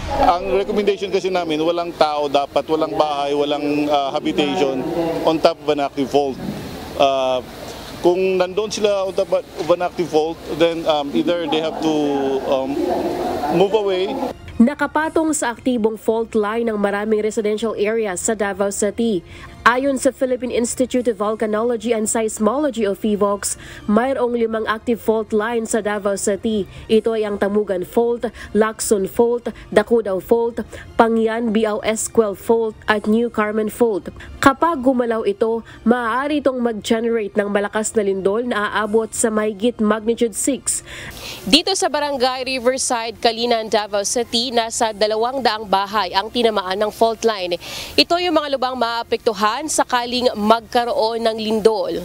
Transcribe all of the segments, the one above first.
Ang recommendation kasi namin, walang tao dapat, walang bahay, walang habitation on top of an active fault. Kung nandoon sila on top of an active fault, then either they have to move away. Nakapatong sa aktibong fault line ng maraming residential areas sa Davao City. Ayon sa Philippine Institute of Volcanology and Seismology o PHIVOLCS, mayroong 5 active fault lines sa Davao City. Ito ay ang Tamugan Fault, Lacson Fault, Dacudaw Fault, Pangyan Biao Esquel Fault at New Carmen Fault. Kapag gumalaw ito, maaari itong mag-generate ng malakas na lindol na aabot sa mahigit magnitude 6. Dito sa Barangay Riverside, Kalinan, Davao City, nasa 200 bahay ang tinamaan ng fault line. Ito yung mga lubang maapektuhan sakaling magkaroon ng lindol.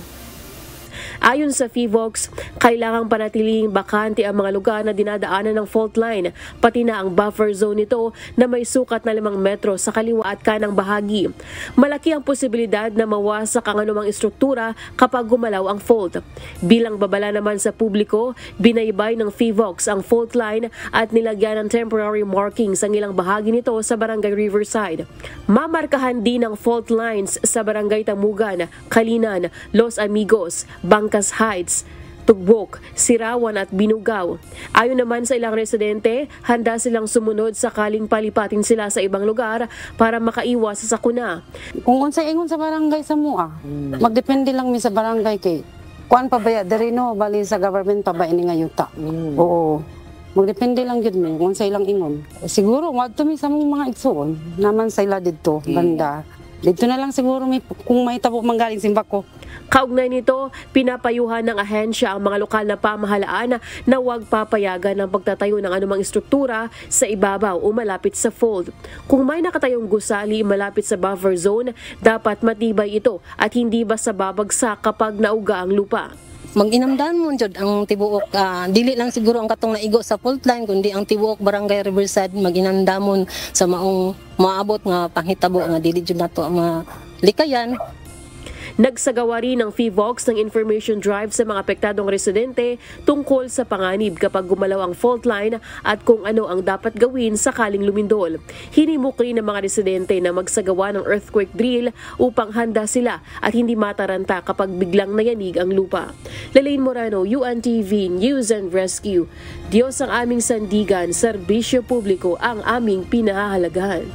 Ayon sa PHIVOLCS, kailangang panatiling bakante ang mga lugar na dinadaanan ng fault line, pati na ang buffer zone nito na may sukat na 5 metro sa kaliwa at kanang bahagi. Malaki ang posibilidad na mawasak ang anumang istruktura kapag gumalaw ang fault. Bilang babala naman sa publiko, binaybay ng PHIVOLCS ang fault line at nilagyan ng temporary markings ang ilang bahagi nito sa Barangay Riverside. Mamarkahan din ang fault lines sa Barangay Tamugan, Kalinan, Los Amigos, Bangkas Heights, Tugbok, Sirawan at Binugaw. Ayon naman sa ilang residente, handa silang sumunod sakaling palipatin sila sa ibang lugar para makaiwas sa sakuna. Kung unsay ingon sa barangay sa mua, magdepende lang mi sa barangay kay kuan pa baya diri no bali sa government pa ba ini nga yuta. Oo. Magdepende lang gyud mi kung unsay lang ingon. Siguro wadto mi sa mga igsoon naman sa ila didto banda. Dito na lang siguro may, kung may tabo manggaling simbako. Kaugnay nito, pinapayuhan ng ahensya ang mga lokal na pamahalaan na huwag papayagan ng pagtatayo ng anumang istruktura sa ibabaw o malapit sa fault. Kung may nakatayong gusali malapit sa buffer zone, dapat matibay ito at hindi basta babagsak kapag nauga ang lupa. Mag-inamdan mo jud ang tibuok, dili lang siguro ang katong naigo sa fault line kundi ang tibuok Barangay Riverside mag-inamdamon sa maong maabot nga panghitabo nga dili jud nato ang mga likayan. Nagsagawa rin ng PHIVOLCS ng information drive sa mga apektadong residente tungkol sa panganib kapag gumalaw ang fault line at kung ano ang dapat gawin sakaling lumindol. Hinimok rin ng mga residente na magsagawa ng earthquake drill upang handa sila at hindi mataranta kapag biglang nayanig ang lupa. Lalaine Morano, UNTV News and Rescue. Diyos ang aming sandigan, serbisyo publiko ang aming pinahahalagahan.